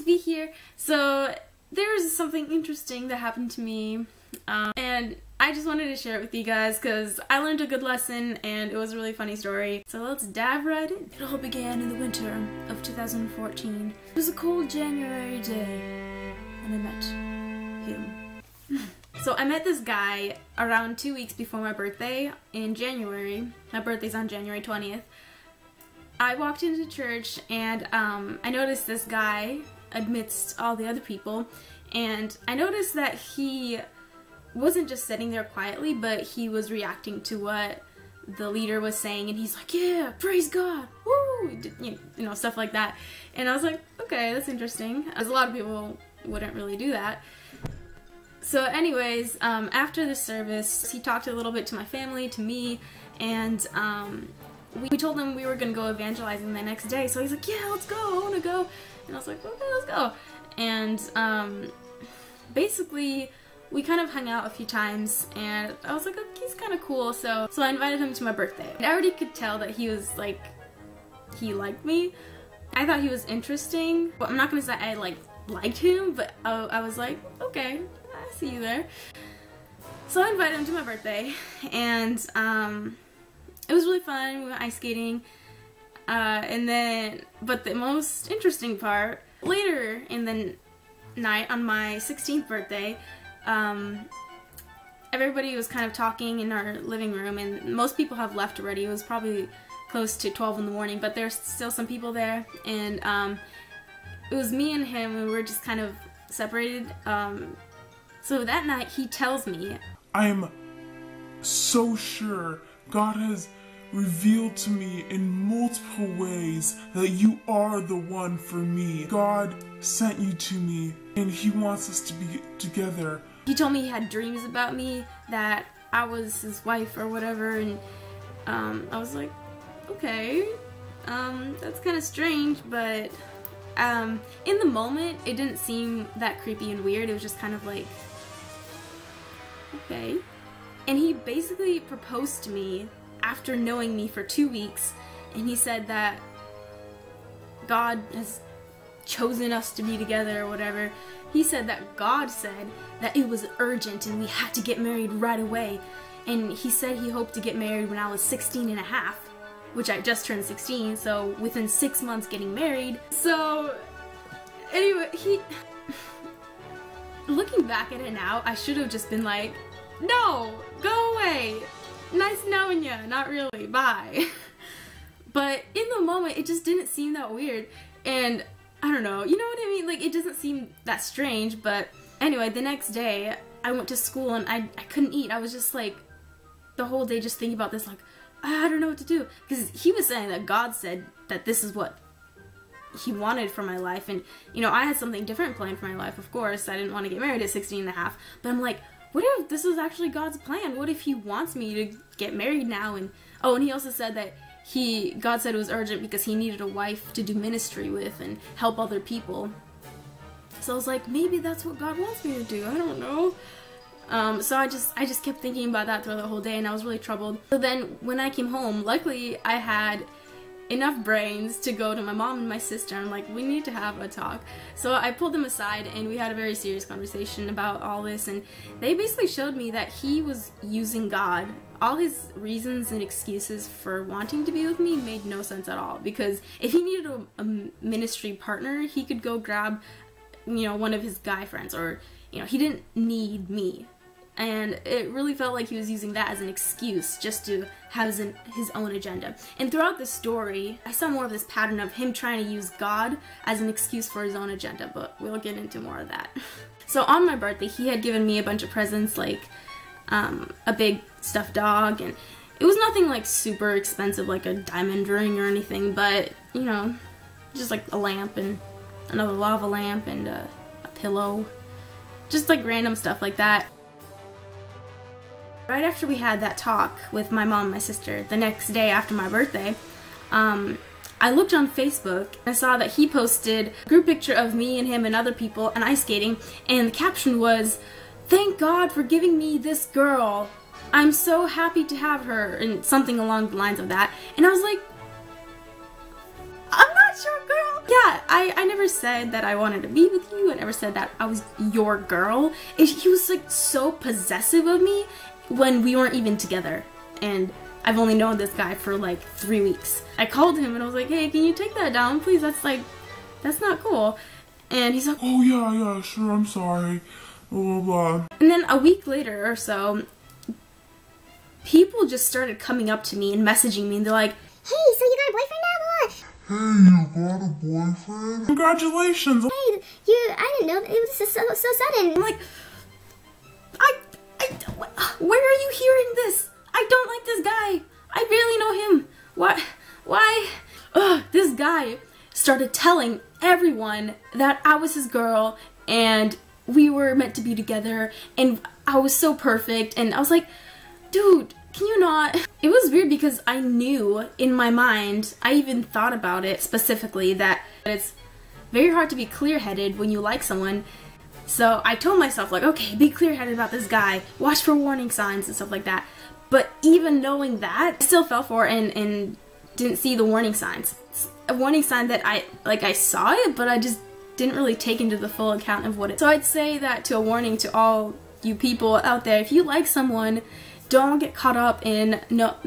be here. So there's something interesting that happened to me, and I just wanted to share it with you guys because I learned a good lesson and it was a really funny story. So let's dive right in. It all began in the winter of 2014. It was a cold January day and I met him. So I met this guy around 2 weeks before my birthday in January. My birthday's on January 20th. I walked into church and I noticed this guy amidst all the other people, and I noticed that he wasn't just sitting there quietly, but he was reacting to what the leader was saying, and he's like, yeah, praise God, woo, you know, stuff like that. And I was like, okay, that's interesting, as a lot of people wouldn't really do that. So anyways, after the service, he talked a little bit to my family, to me, and we told him we were gonna go evangelizing the next day. So he's like, yeah, let's go, I wanna go. And I was like, okay, let's go. And basically, we kind of hung out a few times, and I was like, oh, he's kind of cool. So I invited him to my birthday. I already could tell that he was like, he liked me. I thought he was interesting. But I'm not gonna say I liked him, but I was like, okay, I see you there. So I invited him to my birthday, and it was really fun. We went ice skating. But the most interesting part, later in the night on my 16th birthday, everybody was kind of talking in our living room, and most people have left already. It was probably close to 12 in the morning, but there's still some people there, and it was me and him, and we were just kind of separated. So that night he tells me, I am so sure God has revealed to me in multiple ways that you are the one for me. God sent you to me, and He wants us to be together. He told me he had dreams about me, that I was his wife or whatever, and I was like, okay, that's kind of strange, but in the moment it didn't seem that creepy and weird. It was just kind of like, okay. And he basically proposed to me after knowing me for 2 weeks, and he said that God has chosen us to be together or whatever. He said that God said that it was urgent and we had to get married right away, and he said he hoped to get married when I was 16 and a half, which I just turned 16, so within 6 months getting married. So anyway, looking back at it now, I should have just been like, no, go away. Nice knowing ya, not really, bye. But in the moment, it just didn't seem that weird, and I don't know, you know what I mean? Like, it doesn't seem that strange, but anyway, the next day, I went to school and I couldn't eat. I was just like, the whole day just thinking about this, like, I don't know what to do. Because he was saying that God said that this is what He wanted for my life, and, you know, I had something different planned for my life, of course. I didn't want to get married at 16 and a half, but I'm like, what if this is actually God's plan? What if He wants me to get married now? And oh, and he also said that God said it was urgent because He needed a wife to do ministry with and help other people. So I was like, maybe that's what God wants me to do. I don't know. So I just kept thinking about that throughout the whole day, and I was really troubled. So then when I came home, luckily I had enough brains to go to my mom and my sister. I'm like, we need to have a talk. So I pulled them aside and we had a very serious conversation about all this, and they basically showed me that he was using God. All his reasons and excuses for wanting to be with me made no sense at all, because if he needed a ministry partner, he could go grab, you know, one of his guy friends, or, you know, he didn't need me. And it really felt like he was using that as an excuse just to have his own agenda. And throughout the story, I saw more of this pattern of him trying to use God as an excuse for his own agenda, but we'll get into more of that. So on my birthday, he had given me a bunch of presents, like a big stuffed dog, and it was nothing like super expensive, like a diamond ring or anything, but, you know, just like a lamp and another lava lamp and a pillow, just like random stuff like that. Right after we had that talk with my mom and my sister, the next day after my birthday, I looked on Facebook and I saw that he posted a group picture of me and him and other people and ice skating, and the caption was, "Thank God for giving me this girl. I'm so happy to have her," and something along the lines of that. And I was like, I'm not sure, girl. yeah, I never said that I wanted to be with you. I never said that I was your girl. He was like so possessive of me when we weren't even together. And I've only known this guy for like 3 weeks. I called him and I was like, hey, can you take that down, please? That's not cool. And he's like, oh yeah, sure, I'm sorry. Blah, blah, blah. And then a week later or so, people just started coming up to me and messaging me, and they're like, hey, so you got a boyfriend now? Hey, you got a boyfriend? Congratulations! Hey, I didn't know, it was so sudden. I'm like, where are you hearing this? I don't like this guy. I barely know him. Why? This guy started telling everyone that I was his girl and we were meant to be together and I was so perfect, and I was like, dude, can you not? It was weird because I knew in my mind, I even thought about it specifically, that it's very hard to be clear-headed when you like someone. So I told myself, like, okay, be clear-headed about this guy, watch for warning signs and stuff like that. But even knowing that, I still fell for it and didn't see the warning signs. It's a warning sign that I saw it, but I just didn't really take into the full account of what it. So I'd say that to a warning to all you people out there, if you like someone, don't get caught up in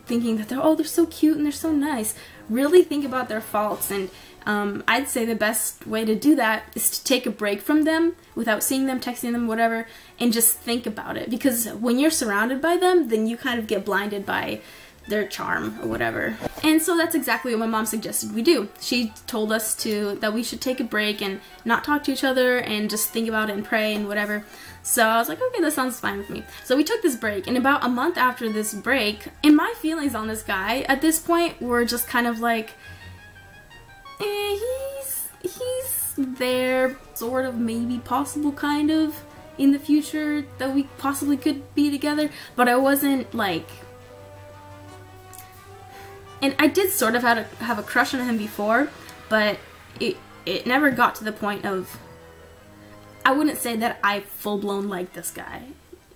thinking that they're so cute and they're so nice. Really think about their faults, and I'd say the best way to do that is to take a break from them without seeing them, texting them, whatever, and just think about it. Because when you're surrounded by them, then you kind of get blinded by their charm or whatever. And so that's exactly what my mom suggested we do. She told us that we should take a break and not talk to each other and just think about it and pray and whatever. So I was like, okay, that sounds fine with me. So we took this break, and about a month after this break, and my feelings on this guy at this point were just kind of like, he's there, sort of, maybe, possible, kind of, in the future that we possibly could be together, but I wasn't like, and I did sort of have a crush on him before, but it never got to the point of, I wouldn't say that I full-blown like this guy,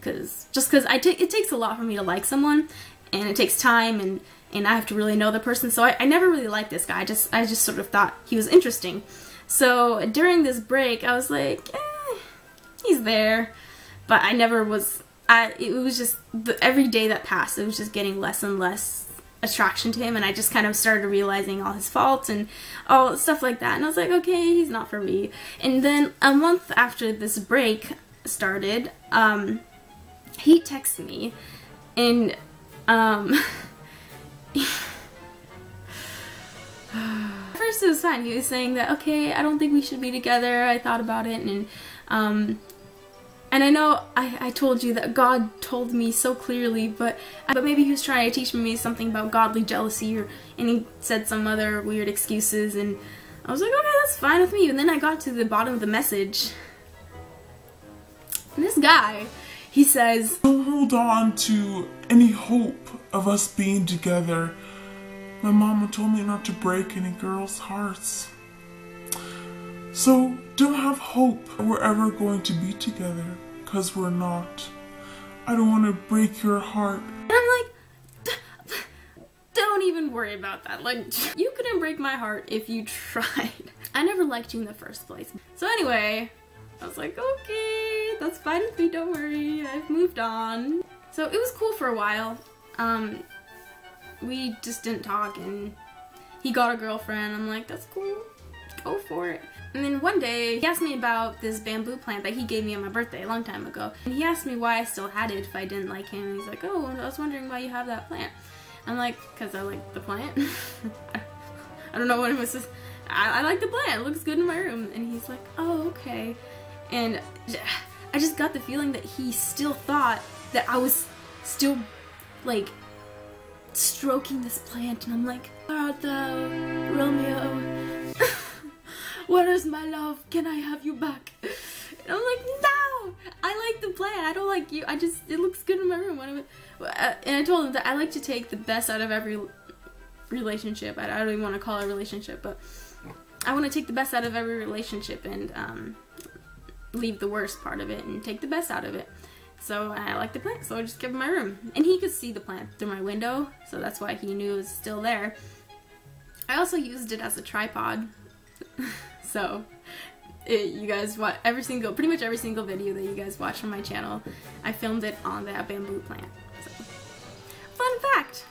because it takes a lot for me to like someone, and it takes time, and I have to really know the person, so I never really liked this guy. I just sort of thought he was interesting. So during this break, I was like, he's there, but I never was. It was just every day that passed, it was just getting less and less attraction to him, and I just kind of started realizing all his faults and all stuff like that, and I was like, okay, he's not for me. And then a month after this break started, he texted me, and at first it was fine. He was saying that, okay, I don't think we should be together, I thought about it, and I know I told you that God told me so clearly, but maybe he was trying to teach me something about godly jealousy, and he said some other weird excuses, and I was like, okay, that's fine with me. And then I got to the bottom of the message, and this guy, he says, don't hold on to any hope of us being together. My mama told me not to break any girls' hearts. So don't have hope that we're ever going to be together, because we're not. I don't want to break your heart. And I'm like, don't even worry about that. Like, you couldn't break my heart if you tried. I never liked you in the first place. So anyway, I was like, okay, that's fine with me, don't worry, I've moved on. So it was cool for a while. We just didn't talk, and he got a girlfriend. I'm like, that's cool, go for it. And then one day, he asked me about this bamboo plant that he gave me on my birthday a long time ago. And he asked me why I still had it if I didn't like him. And he's like, oh, I was wondering why you have that plant. I'm like, because I like the plant. I don't know what it was. I like the plant. It looks good in my room. And he's like, oh, okay. And I just got the feeling that he still thought that I was still, like, stroking this plant. And I'm like, art thou, Romeo? Where is my love? Can I have you back? And I'm like, no! I like the plant. I don't like you. It looks good in my room. And I told him that I like to take the best out of every relationship. I don't even want to call it a relationship, but I want to take the best out of every relationship and leave the worst part of it and take the best out of it. So I like the plant, so I just kept it in my room. And he could see the plant through my window, so that's why he knew it was still there. I also used it as a tripod So you guys watch pretty much every single video that you guys watch on my channel, I filmed it on that bamboo plant. So, fun fact!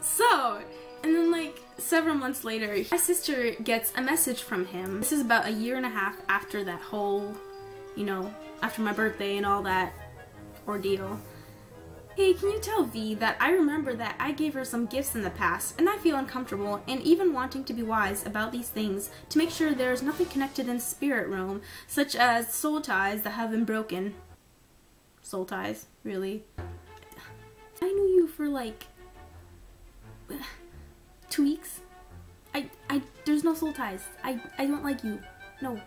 So, and then like several months later, my sister gets a message from him. This is about a year and a half after that whole, you know, after my birthday and all that ordeal. Hey, can you tell V that I remember that I gave her some gifts in the past, and I feel uncomfortable and even wanting to be wise about these things to make sure there is nothing connected in spirit realm, such as soul ties that have been broken. Soul ties, really? I knew you for like 2 weeks. There's no soul ties. I don't like you. No.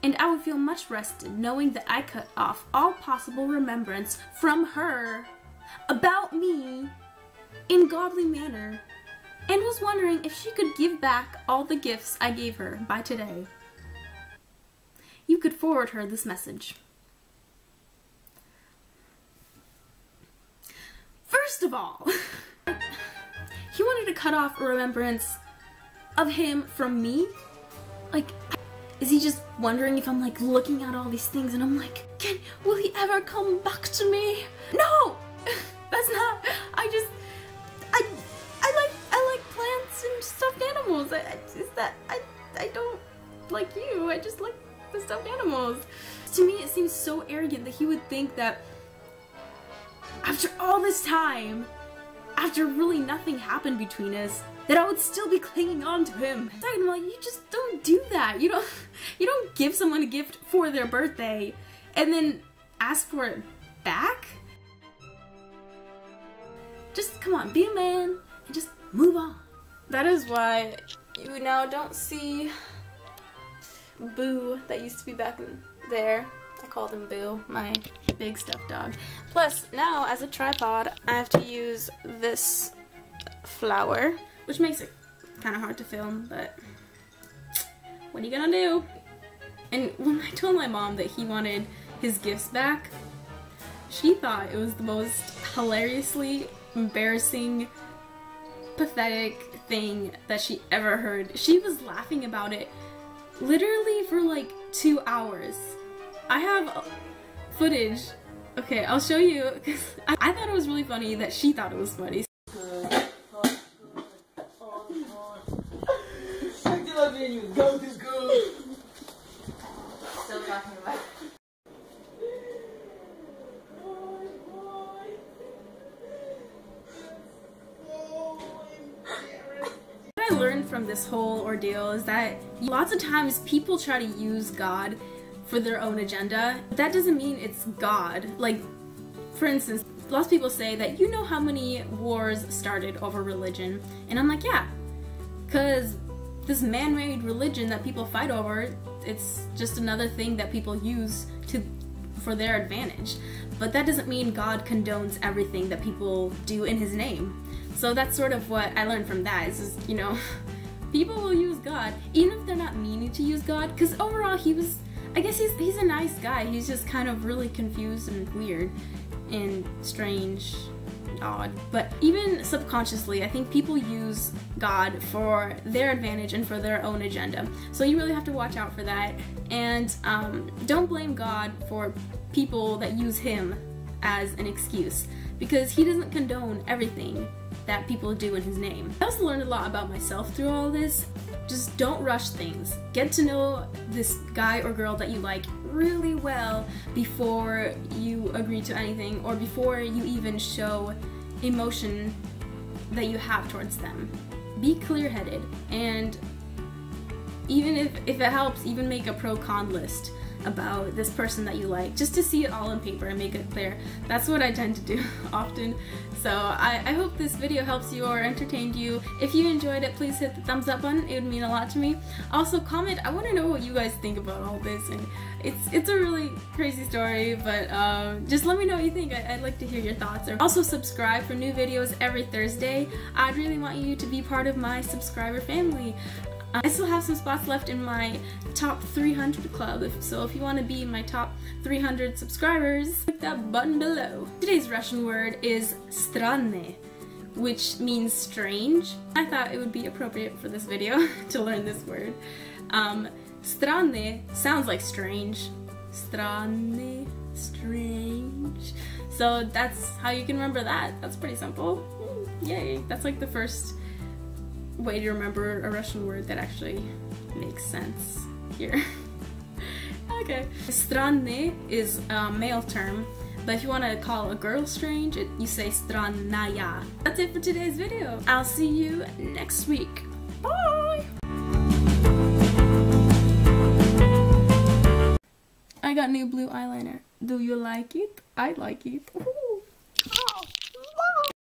And I would feel much rested knowing that I cut off all possible remembrance from her about me in godly manner, and was wondering if she could give back all the gifts I gave her by today. You could forward her this message. First of all, he wanted to cut off a remembrance of him from me? Like, is he just wondering if I'm like looking at all these things and I'm like, will he ever come back to me? No! That's not, I like plants and stuffed animals. I don't like you, I just like the stuffed animals. To me it seems so arrogant that he would think that after all this time, after really nothing happened between us, that I would still be clinging on to him. I'm like, you just don't do that. You don't give someone a gift for their birthday and then ask for it back. Just come on, be a man and just move on. That is why you now don't see Boo that used to be back in there. I called him Boo, my big stuffed dog. Plus, now as a tripod, I have to use this flower, which makes it kind of hard to film, but what are you gonna do? And when I told my mom that he wanted his gifts back, she thought it was the most hilariously embarrassing, pathetic thing that she ever heard. She was laughing about it literally for like 2 hours. I have footage. Okay, I'll show you, because I thought it was really funny that she thought it was funny. Still talking about it. What I learned from this whole ordeal is that lots of times people try to use God for their own agenda. That doesn't mean it's God. Like, for instance, lots of people say that you know how many wars started over religion, and I'm like, yeah, because this man-made religion that people fight over, it's just another thing that people use for their advantage. But that doesn't mean God condones everything that people do in his name. So that's sort of what I learned from that. Is just, you know, people will use God even if they're not meaning to use God, because overall I guess he's a nice guy. He's just kind of really confused and weird and strange, odd. But even subconsciously, I think people use God for their advantage and for their own agenda. So you really have to watch out for that. And don't blame God for people that use him as an excuse, because he doesn't condone everything that people do in his name. I also learned a lot about myself through all this. Just don't rush things. Get to know this guy or girl that you like really well before you agree to anything, or before you even show emotion that you have towards them. Be clear-headed, and even if it helps, even make a pro-con list about this person that you like, just to see it all on paper and make it clear. That's what I tend to do often. So I hope this video helps you or entertained you. If you enjoyed it, please hit the thumbs up button. It would mean a lot to me. Also comment, I want to know what you guys think about all this, and it's a really crazy story, but just let me know what you think. I'd like to hear your thoughts. Or also subscribe for new videos every Thursday. I'd really want you to be part of my subscriber family. I still have some spots left in my top 300 club, so if you want to be in my top 300 subscribers, click that button below. Today's Russian word is stranny, which means strange. I thought it would be appropriate for this video to learn this word. Странный sounds like strange. Странный, strange. So that's how you can remember that. That's pretty simple. Yay. That's like the first way to remember a Russian word that actually makes sense here. Okay. Странный is a male term, but if you want to call a girl strange, you say странная. That's it for today's video. I'll see you next week. Bye! I got new blue eyeliner. Do you like it? I like it.